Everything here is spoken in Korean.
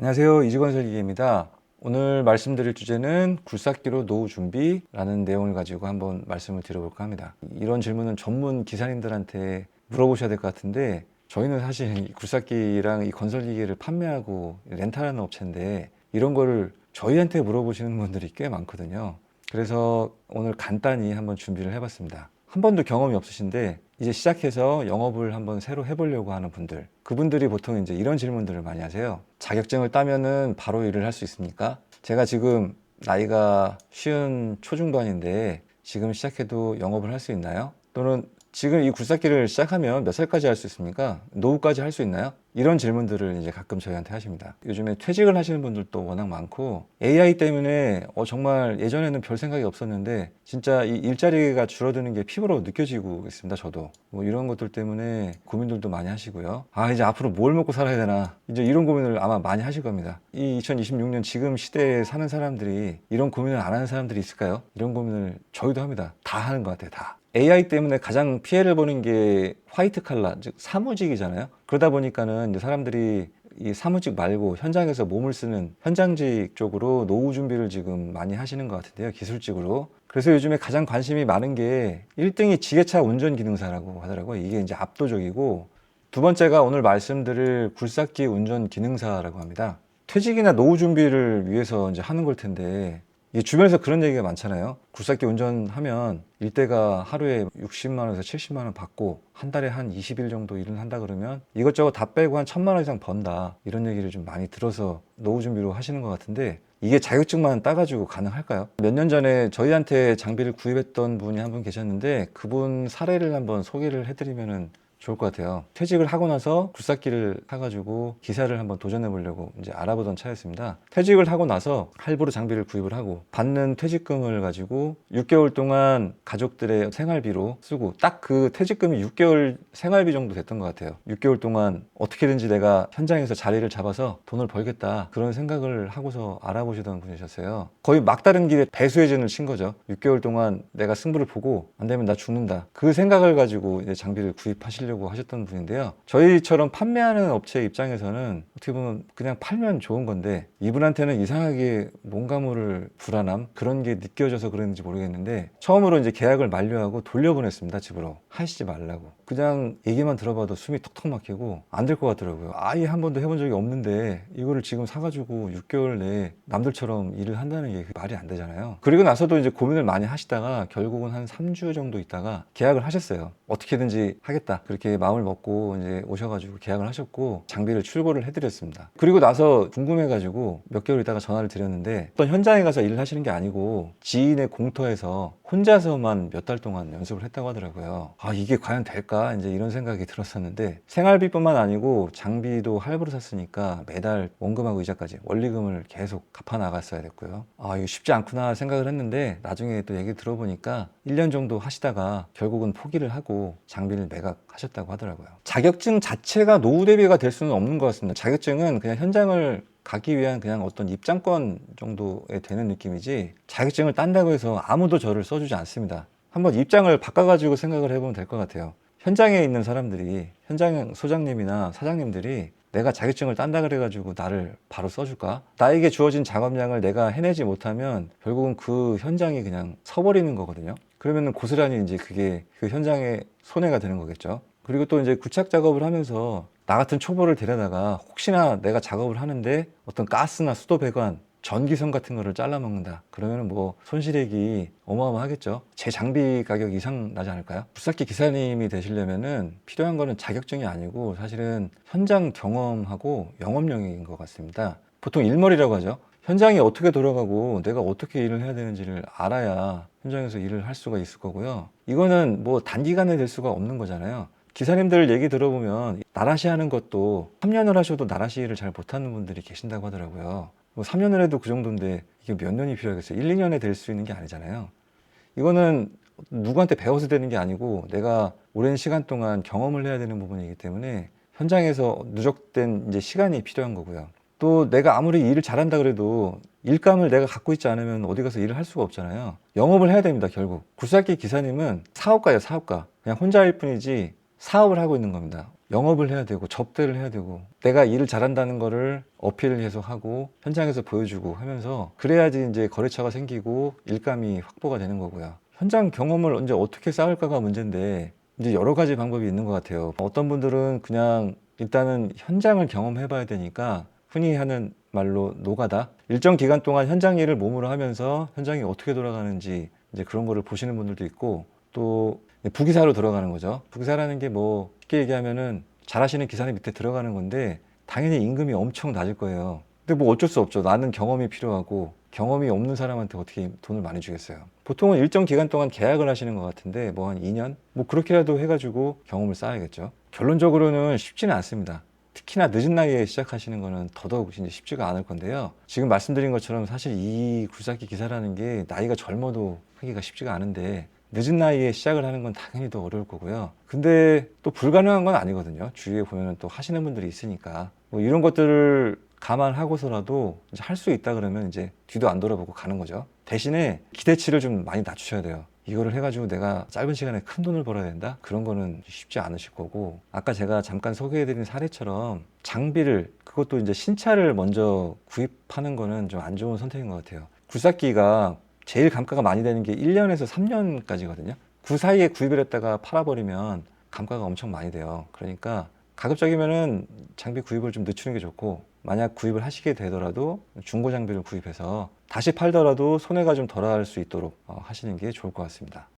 안녕하세요. 이직건설기계입니다. 오늘 말씀드릴 주제는 굴삭기로 노후 준비라는 내용을 가지고 한번 말씀을 드려볼까 합니다. 이런 질문은 전문 기사님들한테 물어보셔야 될 것 같은데, 저희는 사실 이 굴삭기랑 이 건설기계를 판매하고 렌탈하는 업체인데 이런 거를 저희한테 물어보시는 분들이 꽤 많거든요. 그래서 오늘 간단히 한번 준비를 해봤습니다. 한 번도 경험이 없으신데 이제 시작해서 영업을 한번 새로 해보려고 하는 분들, 그분들이 보통 이제 이런 질문들을 많이 하세요. 자격증을 따면은 바로 일을 할 수 있습니까? 제가 지금 나이가 50 초중반인데 지금 시작해도 영업을 할 수 있나요? 또는 지금 이 굴삭기를 시작하면 몇 살까지 할 수 있습니까? 노후까지 할 수 있나요? 이런 질문들을 이제 가끔 저희한테 하십니다. 요즘에 퇴직을 하시는 분들도 워낙 많고 AI 때문에 정말 예전에는 별 생각이 없었는데 진짜 이 일자리가 줄어드는 게 피부로 느껴지고 있습니다. 저도 뭐 이런 것들 때문에 고민들도 많이 하시고요. 이제 앞으로 뭘 먹고 살아야 되나, 이제 이런 고민을 아마 많이 하실 겁니다. 이 2026년 지금 시대에 사는 사람들이 이런 고민을 안 하는 사람들이 있을까요? 이런 고민을 저희도 합니다. 다 하는 것 같아요. 다. AI 때문에 가장 피해를 보는 게 화이트 칼라, 즉 사무직이잖아요. 그러다 보니까는 이제 사람들이 이 사무직 말고 현장에서 몸을 쓰는 현장직 쪽으로 노후 준비를 지금 많이 하시는 것 같은데요. 기술직으로. 그래서 요즘에 가장 관심이 많은 게 1등이 지게차 운전 기능사라고 하더라고요. 이게 이제 압도적이고, 두 번째가 오늘 말씀드릴 굴삭기 운전 기능사라고 합니다. 퇴직이나 노후 준비를 위해서 이제 하는 걸 텐데, 이 주변에서 그런 얘기가 많잖아요. 굴삭기 운전하면 일대가 하루에 60만 원에서 70만 원 받고 한 달에 한 20일 정도 일을 한다 그러면 이것저것 다 빼고 한 1000만 원 이상 번다, 이런 얘기를 좀 많이 들어서 노후 준비로 하시는 것 같은데, 이게 자격증만 따가지고 가능할까요? 몇 년 전에 저희한테 장비를 구입했던 분이 한 분 계셨는데 그분 사례를 한번 소개를 해드리면은 좋을 것 같아요. 퇴직을 하고 나서 굴삭기를 사가지고 기사를 한번 도전해 보려고 이제 알아보던 차였습니다. 퇴직을 하고 나서 할부로 장비를 구입을 하고 받는 퇴직금을 가지고 6개월 동안 가족들의 생활비로 쓰고, 딱 그 퇴직금이 6개월 생활비 정도 됐던 것 같아요. 6개월 동안 어떻게든지 내가 현장에서 자리를 잡아서 돈을 벌겠다, 그런 생각을 하고서 알아보시던 분이셨어요. 거의 막다른 길에 배수의 진을 친 거죠. 6개월 동안 내가 승부를 보고 안 되면 나 죽는다, 그 생각을 가지고 이제 장비를 구입하시려고 하셨던 분인데요. 저희처럼 판매하는 업체 입장에서는 어떻게 보면 그냥 팔면 좋은 건데, 이분한테는 이상하게 뭔가 모를 불안함, 그런 게 느껴져서 그랬는지 모르겠는데 처음으로 이제 계약을 만료하고 돌려보냈습니다. 집으로. 하시지 말라고. 그냥 얘기만 들어봐도 숨이 턱턱 막히고 안 될 것 같더라고요. 아예 한 번도 해본 적이 없는데 이거를 지금 사가지고 6개월 내에 남들처럼 일을 한다는 게 말이 안 되잖아요. 그리고 나서도 이제 고민을 많이 하시다가 결국은 한 3주 정도 있다가 계약을 하셨어요. 어떻게든지 하겠다, 그렇게 마음을 먹고 이제 오셔가지고 계약을 하셨고 장비를 출고를 해드렸습니다. 그리고 나서 궁금해가지고 몇 개월 있다가 전화를 드렸는데, 어떤 현장에 가서 일을 하시는 게 아니고 지인의 공터에서 혼자서만 몇 달 동안 연습을 했다고 하더라고요. 이게 과연 될까, 이제 이런 생각이 들었었는데, 생활비뿐만 아니고 장비도 할부로 샀으니까 매달 원금하고 이자까지 원리금을 계속 갚아 나갔어야 됐고요. 이거 쉽지 않구나 생각을 했는데 나중에 또 얘기 들어보니까 1년 정도 하시다가 결국은 포기를 하고 장비를 매각하셨다고 하더라고요. 자격증 자체가 노후 대비가 될 수는 없는 것 같습니다. 자격증은 그냥 현장을 가기 위한 그냥 어떤 입장권 정도에 되는 느낌이지, 자격증을 딴다고 해서 아무도 저를 써주지 않습니다. 한번 입장을 바꿔가지고 생각을 해보면 될 것 같아요. 현장에 있는 사람들이, 현장 소장님이나 사장님들이 내가 자격증을 딴다 그래가지고 나를 바로 써줄까? 나에게 주어진 작업량을 내가 해내지 못하면 결국은 그 현장이 그냥 서버리는 거거든요. 그러면은 고스란히 이제 그게 그 현장의 손해가 되는 거겠죠. 그리고 또 이제 구착 작업을 하면서 나 같은 초보를 데려다가 혹시나 내가 작업을 하는데 어떤 가스나 수도 배관, 전기선 같은 거를 잘라먹는다, 그러면 뭐 손실액이 어마어마하겠죠. 제 장비 가격 이상 나지 않을까요? 굴삭기 기사님이 되시려면은 필요한 거는 자격증이 아니고 사실은 현장 경험하고 영업력인 것 같습니다. 보통 일머리라고 하죠. 현장이 어떻게 돌아가고 내가 어떻게 일을 해야 되는지를 알아야 현장에서 일을 할 수가 있을 거고요. 이거는 뭐 단기간에 될 수가 없는 거잖아요. 기사님들 얘기 들어보면 나라시 하는 것도 3년을 하셔도 나라시 일을 잘 못하는 분들이 계신다고 하더라고요. 뭐 3년을 해도 그 정도인데 이게 몇 년이 필요하겠어요? 1, 2년에 될 수 있는 게 아니잖아요. 이거는 누구한테 배워서 되는 게 아니고 내가 오랜 시간 동안 경험을 해야 되는 부분이기 때문에 현장에서 누적된 이제 시간이 필요한 거고요. 또 내가 아무리 일을 잘한다 그래도 일감을 내가 갖고 있지 않으면 어디 가서 일을 할 수가 없잖아요. 영업을 해야 됩니다. 결국 굴삭기 기사님은 사업가예요. 사업가. 그냥 혼자일 뿐이지 사업을 하고 있는 겁니다. 영업을 해야 되고 접대를 해야 되고 내가 일을 잘한다는 거를 어필을 계속하고 현장에서 보여주고 하면서 그래야지 이제 거래처가 생기고 일감이 확보가 되는 거고요. 현장 경험을 이제 어떻게 쌓을까가 문제인데 이제 여러 가지 방법이 있는 것 같아요. 어떤 분들은 그냥 일단은 현장을 경험해 봐야 되니까 흔히 하는 말로 노가다, 일정 기간 동안 현장 일을 몸으로 하면서 현장이 어떻게 돌아가는지 이제 그런 거를 보시는 분들도 있고, 또 부기사로 들어가는 거죠. 부기사라는 게 뭐 쉽게 얘기하면은 잘하시는 기사님 밑에 들어가는 건데 당연히 임금이 엄청 낮을 거예요. 근데 뭐 어쩔 수 없죠. 나는 경험이 필요하고 경험이 없는 사람한테 어떻게 돈을 많이 주겠어요. 보통은 일정 기간 동안 계약을 하시는 것 같은데 뭐 한 2년? 뭐 그렇게라도 해가지고 경험을 쌓아야겠죠. 결론적으로는 쉽지는 않습니다. 특히나 늦은 나이에 시작하시는 거는 더더욱 이제 쉽지가 않을 건데요. 지금 말씀드린 것처럼 사실 이 굴삭기 기사라는 게 나이가 젊어도 하기가 쉽지가 않은데 늦은 나이에 시작을 하는 건 당연히 더 어려울 거고요. 근데 또 불가능한 건 아니거든요. 주위에 보면 또 하시는 분들이 있으니까 뭐 이런 것들을 감안하고서라도 이제 할 수 있다 그러면 이제 뒤도 안 돌아보고 가는 거죠. 대신에 기대치를 좀 많이 낮추셔야 돼요. 이거를 해가지고 내가 짧은 시간에 큰 돈을 벌어야 된다? 그런 거는 쉽지 않으실 거고, 아까 제가 잠깐 소개해드린 사례처럼 장비를, 그것도 이제 신차를 먼저 구입하는 거는 좀 안 좋은 선택인 것 같아요. 굴삭기가 제일 감가가 많이 되는 게 1년에서 3년까지거든요. 그 사이에 구입을 했다가 팔아버리면 감가가 엄청 많이 돼요. 그러니까 가급적이면은 장비 구입을 좀 늦추는 게 좋고, 만약 구입을 하시게 되더라도 중고 장비를 구입해서 다시 팔더라도 손해가 좀 덜할 수 있도록 하시는 게 좋을 것 같습니다.